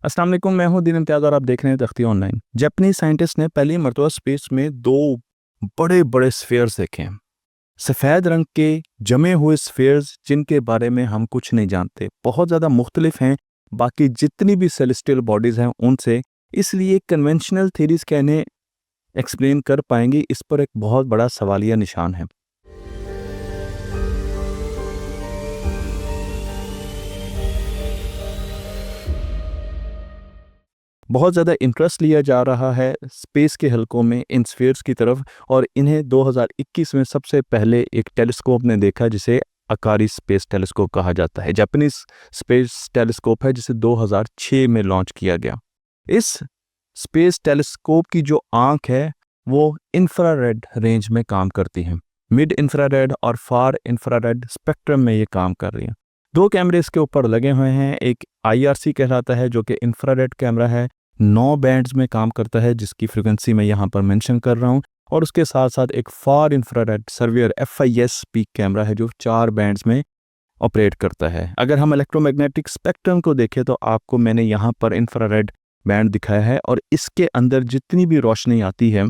अस्सलाम वालेकुम, मैं हूं दीन इम्तियाज़ और आप देख रहे हैं तख्ती ऑनलाइन। जापानी साइंटिस्ट ने पहली मरतबा स्पेस में दो बड़े बड़े स्फीयर्स देखे हैं। सफ़ेद रंग के जमे हुए स्फीयर्स जिनके बारे में हम कुछ नहीं जानते, बहुत ज़्यादा मुख्तलिफ हैं बाकी जितनी भी सेलेस्टियल बॉडीज़ हैं उनसे। इसलिए कन्वेंशनल थीरीज़ क्या इन्हें एक्सप्लेन कर पाएंगी, इस पर एक बहुत बड़ा सवालिया निशान है। बहुत ज़्यादा इंटरेस्ट लिया जा रहा है स्पेस के हलकों में इन स्फीयर्स की तरफ, और इन्हें 2021 में सबसे पहले एक टेलीस्कोप ने देखा जिसे अकारी स्पेस टेलीस्कोप कहा जाता है। जापानीज स्पेस टेलीस्कोप है जिसे 2006 में लॉन्च किया गया। इस स्पेस टेलीस्कोप की जो आंख है वो इंफ्रारेड रेंज में काम करती है। मिड इंफ्रारेड और फार इंफ्रारेड स्पेक्ट्रम में ये काम कर रही है। दो कैमरे इसके ऊपर लगे हुए हैं। एक IRC कहलाता है जो कि इंफ्रारेड कैमरा है, 9 बैंड्स में काम करता है जिसकी फ्रिक्वेंसी मैं यहाँ पर मेंशन कर रहा हूँ। और उसके साथ साथ एक far infrared surveyor FIS peak camera है जो 4 बैंड्स में ऑपरेट करता है। अगर हम इलेक्ट्रोमैग्नेटिक स्पेक्ट्रम को देखें तो आपको मैंने यहाँ पर इंफ्रारेड बैंड दिखाया है, और इसके अंदर जितनी भी रोशनी आती है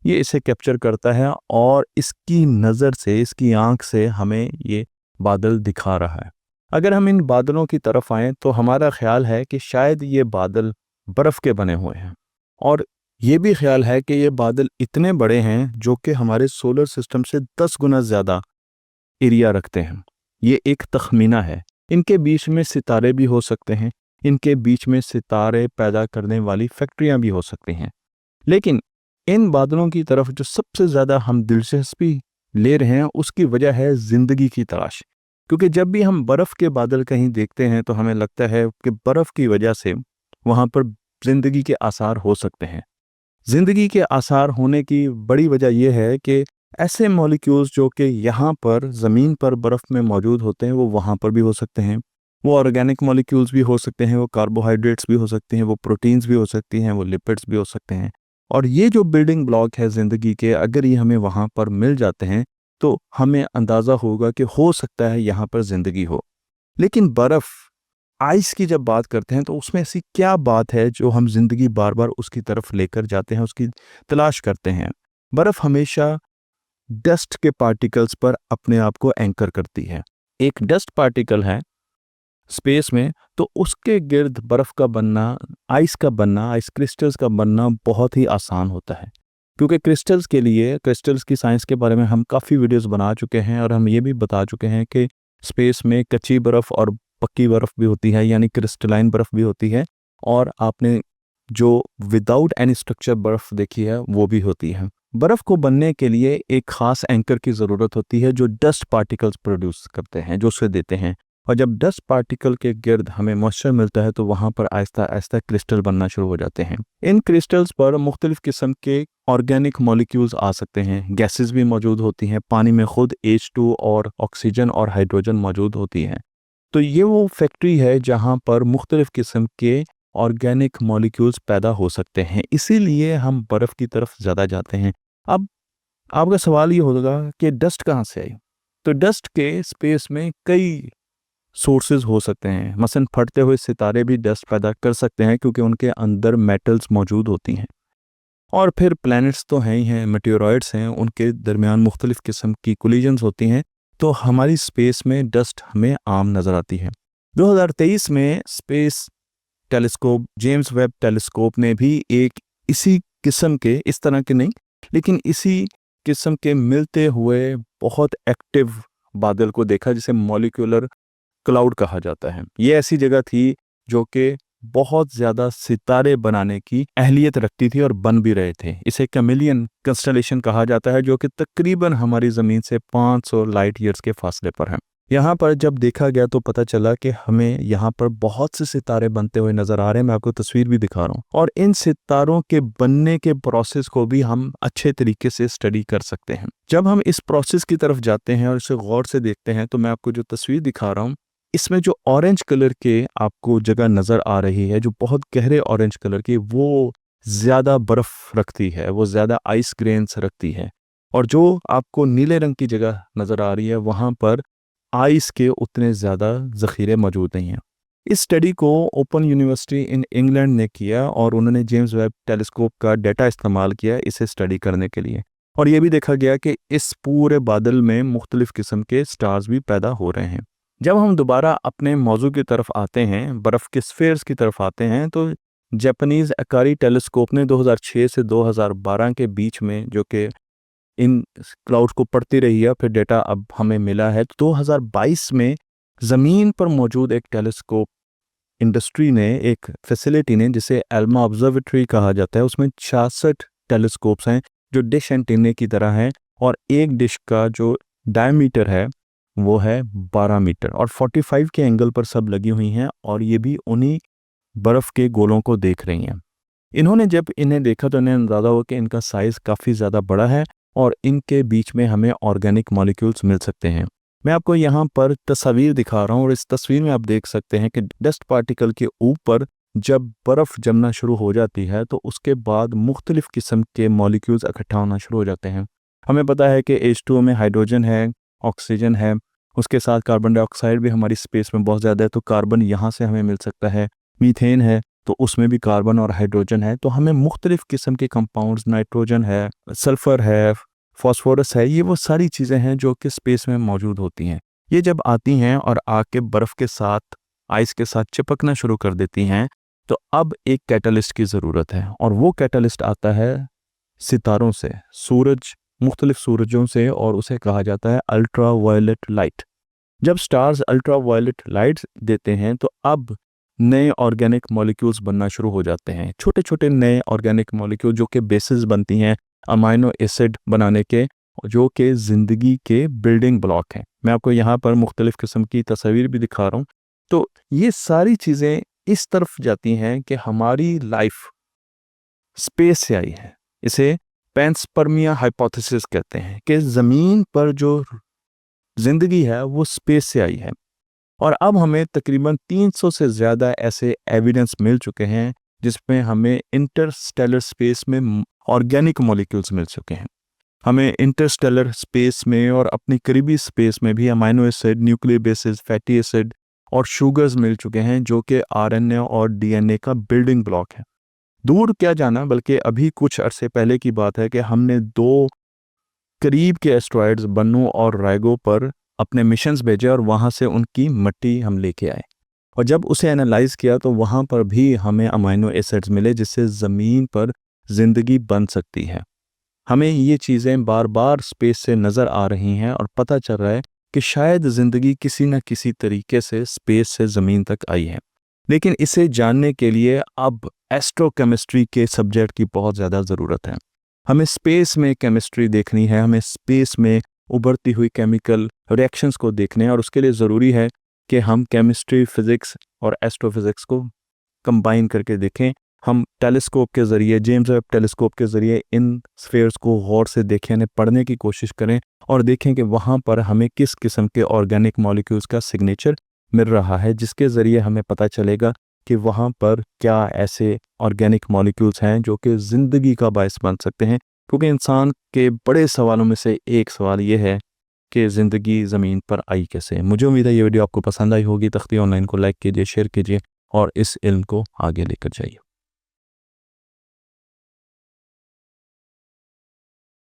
ये इसे कैप्चर करता है, और इसकी नज़र से, इसकी आंख से हमें ये बादल दिखा रहा है। अगर हम इन बादलों की तरफ आएँ तो हमारा ख्याल है कि शायद ये बादल बर्फ़ के बने हुए हैं, और ये भी ख्याल है कि ये बादल इतने बड़े हैं जो कि हमारे सोलर सिस्टम से 10 गुना ज़्यादा एरिया रखते हैं। ये एक तखमीना है। इनके बीच में सितारे भी हो सकते हैं, इनके बीच में सितारे पैदा करने वाली फैक्ट्रियां भी हो सकती हैं। लेकिन इन बादलों की तरफ जो सबसे ज़्यादा हम दिलचस्पी ले रहे हैं उसकी वजह है ज़िंदगी की तलाश। क्योंकि जब भी हम बर्फ़ के बादल कहीं देखते हैं तो हमें लगता है कि बर्फ़ की वजह से वहाँ पर ज़िंदगी के आसार हो सकते हैं। ज़िंदगी के आसार होने की बड़ी वजह यह है कि ऐसे मॉलिक्यूल्स जो कि यहाँ पर ज़मीन पर बर्फ़ में मौजूद होते हैं वो वहाँ पर भी हो सकते हैं। वो ऑर्गेनिक मॉलिक्यूल्स भी हो सकते हैं, वो कार्बोहाइड्रेट्स भी हो सकते हैं, वो प्रोटीन्स भी हो सकती हैं, वो लिपिड्स भी हो सकते हैं। और ये जो बिल्डिंग ब्लॉक है ज़िंदगी के, अगर ये हमें वहाँ पर मिल जाते हैं तो हमें अंदाज़ा होगा कि हो सकता है यहाँ पर ज़िंदगी हो। लेकिन बर्फ़, आइस की जब बात करते हैं तो उसमें ऐसी क्या बात है जो हम ज़िंदगी बार बार उसकी तरफ लेकर जाते हैं, उसकी तलाश करते हैं। बर्फ़ हमेशा डस्ट के पार्टिकल्स पर अपने आप को एंकर करती है। एक डस्ट पार्टिकल है स्पेस में, तो उसके गिर्द बर्फ़ का बनना, आइस का बनना, आइस क्रिस्टल्स का बनना बहुत ही आसान होता है। क्योंकि क्रिस्टल्स के लिए, क्रिस्टल्स की साइंस के बारे में हम काफ़ी वीडियोस बना चुके हैं, और हम ये भी बता चुके हैं कि स्पेस में कच्ची बर्फ़ और पक्की बर्फ़ भी होती है, यानी क्रिस्टलाइन बर्फ़ भी होती है, और आपने जो विदाउट एनी स्ट्रक्चर बर्फ़ देखी है वो भी होती है। बर्फ़ को बनने के लिए एक ख़ास एंकर की ज़रूरत होती है जो डस्ट पार्टिकल्स प्रोड्यूस करते हैं, जो उसे देते हैं। और जब डस्ट पार्टिकल के गिर्द हमें मॉइस्चर मिलता है तो वहाँ पर आहिस्ता आहिस्ता क्रिस्टल बनना शुरू हो जाते हैं। इन क्रिस्टल्स पर मुख्तलिफ किस्म के ऑर्गेनिक मॉलिक्यूल्स आ सकते हैं, गैसेस भी मौजूद होती हैं, पानी में खुद H2 और ऑक्सीजन और हाइड्रोजन मौजूद होती हैं। तो ये वो फैक्ट्री है जहाँ पर मुख्तलिफ किस्म के ऑर्गेनिक मॉलिक्यूल्स पैदा हो सकते हैं, इसीलिए हम बर्फ़ की तरफ ज़्यादा जाते हैं। अब आपका सवाल ये होगा कि डस्ट कहाँ से आई? तो डस्ट के स्पेस में कई सोर्सेज हो सकते हैं। मसलन फटते हुए सितारे भी डस्ट पैदा कर सकते हैं क्योंकि उनके अंदर मेटल्स मौजूद होती हैं। और फिर प्लैनेट्स तो हैं ही हैं, मेटेओरॉइड्स हैं, उनके दरमियान मुख्तलिफ किस्म की कोलिजन्स होती हैं, तो हमारी स्पेस में डस्ट हमें आम नज़र आती है। 2023 में space telescope, James Webb telescope ने भी एक इसी किस्म के, इस तरह के नहीं लेकिन इसी किस्म के मिलते हुए बहुत एक्टिव बादल को देखा जिसे मॉलिक्यूलर क्लाउड कहा जाता है। ये ऐसी जगह थी जो कि बहुत ज़्यादा सितारे बनाने की अहलियत रखती थी और बन भी रहे थे। इसे कैमेलियन कंस्टलेशन कहा जाता है जो कि तकरीबन हमारी ज़मीन से 500 लाइट ईयर्स के फासले पर है। यहाँ पर जब देखा गया तो पता चला कि हमें यहाँ पर बहुत से सितारे बनते हुए नज़र आ रहे हैं। मैं आपको तस्वीर भी दिखा रहा हूँ, और इन सितारों के बनने के प्रोसेस को भी हम अच्छे तरीके से स्टडी कर सकते हैं। जब हम इस प्रोसेस की तरफ जाते हैं और इसे गौर से देखते हैं तो मैं आपको जो तस्वीर दिखा रहा हूँ, इसमें जो ऑरेंज कलर के आपको जगह नज़र आ रही है, जो बहुत गहरे ऑरेंज कलर की, वो ज़्यादा बर्फ़ रखती है, वो ज़्यादा आइस ग्रेन्स रखती है। और जो आपको नीले रंग की जगह नज़र आ रही है वहाँ पर आइस के उतने ज़्यादा ज़ख़ीरे मौजूद नहीं हैं। इस स्टडी को ओपन यूनिवर्सिटी इन इंग्लैंड ने किया और उन्होंने जेम्स वेब टेलीस्कोप का डेटा इस्तेमाल किया इसे स्टडी करने के लिए। और ये भी देखा गया कि इस पूरे बादल में मुख्तलिफ किस्म के स्टार्स भी पैदा हो रहे हैं। जब हम दोबारा अपने मौजू की तरफ आते हैं, बर्फ़ के स्फीयर्स की तरफ आते हैं, तो जापानीज़ अकारी टेलीस्कोप ने 2006 से 2012 के बीच में, जो कि इन क्लाउड्स को पढ़ती रही है, फिर डेटा अब हमें मिला है, तो 2022 में ज़मीन पर मौजूद एक टेलीस्कोप इंडस्ट्री ने, एक फैसिलिटी ने, जिसे एल्मा ऑब्जर्वेटरी कहा जाता है, उसमें 66 टेलीस्कोप्स हैं जो डिश एंटीने की तरह हैं, और एक डिश का जो डायमीटर है वो है 12 मीटर और 45 के एंगल पर सब लगी हुई हैं, और ये भी उन्हीं बर्फ़ के गोलों को देख रही हैं। इन्होंने जब इन्हें देखा तो इन्हें अंदाज़ा हुआ कि इनका साइज़ काफ़ी ज़्यादा बड़ा है और इनके बीच में हमें ऑर्गेनिक मॉलिक्यूल्स मिल सकते हैं। मैं आपको यहाँ पर तस्वीर दिखा रहा हूँ और इस तस्वीर में आप देख सकते हैं कि डस्ट पार्टिकल के ऊपर जब बर्फ़ जमना शुरू हो जाती है तो उसके बाद मुख्तलिफ़ किस्म के मॉलिक्यूल्स इकट्ठा होना शुरू हो जाते हैं। हमें पता है कि H2O में हाइड्रोजन है, ऑक्सीजन है, उसके साथ कार्बन डाइऑक्साइड भी हमारी स्पेस में बहुत ज़्यादा है, तो कार्बन यहाँ से हमें मिल सकता है। मीथेन है तो उसमें भी कार्बन और हाइड्रोजन है, तो हमें मुख्तलिफ़ किस्म के कंपाउंड्स, नाइट्रोजन है, सल्फ़र है, फॉस्फोरस है, ये वो सारी चीज़ें हैं जो कि स्पेस में मौजूद होती हैं। ये जब आती हैं और आके बर्फ़ के साथ, आइस के साथ चिपकना शुरू कर देती हैं, तो अब एक कैटलिस्ट की ज़रूरत है, और वो कैटलिस्ट आता है सितारों से, सूरज, मुख्तलिफ सूरजों से, और उसे कहा जाता है अल्ट्रा वायलेट लाइट। जब स्टार्स अल्ट्रा वायलेट लाइट्स देते हैं तो अब नए ऑर्गेनिक मॉलिक्यूल्स बनना शुरू हो जाते हैं, छोटे छोटे नए ऑर्गेनिक मॉलिक्यूल जो कि बेसिस बनती हैं अमाइनो एसिड बनाने के, जो कि ज़िंदगी के बिल्डिंग ब्लॉक हैं। मैं आपको यहाँ पर मुख्तलिफ़ किस्म की तस्वीर भी दिखा रहा हूँ। तो ये सारी चीज़ें इस तरफ जाती हैं कि हमारी लाइफ स्पेस से आई है। इसे पैंसपर्मिया हाइपोथेसिस कहते हैं कि ज़मीन पर जो ज़िंदगी है वो स्पेस से आई है, और अब हमें तकरीबन 300 से ज़्यादा ऐसे एविडेंस मिल चुके हैं जिसमें हमें इंटरस्टेलर स्पेस में ऑर्गेनिक मॉलिक्यूल्स मिल चुके हैं। हमें इंटरस्टेलर स्पेस में और अपनी करीबी स्पेस में भी amino acid, nuclear basis, fatty acid और शुगर्स मिल चुके हैं जो कि आरएनए और डीएनए का बिल्डिंग ब्लॉक है। दूर क्या जाना, बल्कि अभी कुछ अरसे पहले की बात है कि हमने 2 करीब के एस्ट्रॉयड्स बन्नू और रायगो पर अपने मिशंस भेजे और वहाँ से उनकी मिट्टी हम लेके आए, और जब उसे एनालाइज किया तो वहाँ पर भी हमें अमाइनो एसिड्स मिले जिससे ज़मीन पर ज़िंदगी बन सकती है। हमें ये चीज़ें बार बार स्पेस से नज़र आ रही हैं और पता चल रहा है कि शायद ज़िंदगी किसी न किसी तरीके से स्पेस से ज़मीन तक आई है। लेकिन इसे जानने के लिए अब एस्ट्रोकेमिस्ट्री के सब्जेक्ट की बहुत ज़्यादा ज़रूरत है। हमें स्पेस में केमिस्ट्री देखनी है, हमें स्पेस में उभरती हुई केमिकल रिएक्शंस को देखने हैं, और उसके लिए ज़रूरी है कि हम केमिस्ट्री, फिज़िक्स और एस्ट्रोफिज़िक्स को कंबाइन करके देखें। हम टेलीस्कोप के ज़रिए, जेम्स वेब टेलीस्कोप के ज़रिए इन स्फीयर्स को गौर से देखें, इन्हें पढ़ने की कोशिश करें और देखें कि वहाँ पर हमें किस किस्म के ऑर्गेनिक मॉलिक्यूल्स का सिग्नेचर मिल रहा है, जिसके ज़रिए हमें पता चलेगा कि वहाँ पर क्या ऐसे ऑर्गेनिक मॉलिक्यूल्स हैं जो कि ज़िंदगी का बायस बन सकते हैं। क्योंकि इंसान के बड़े सवालों में से एक सवाल ये है कि ज़िंदगी ज़मीन पर आई कैसे। मुझे उम्मीद है ये वीडियो आपको पसंद आई होगी। तख्ती ऑनलाइन को लाइक कीजिए, शेयर कीजिए और इस इल्म को आगे लेकर जाइए।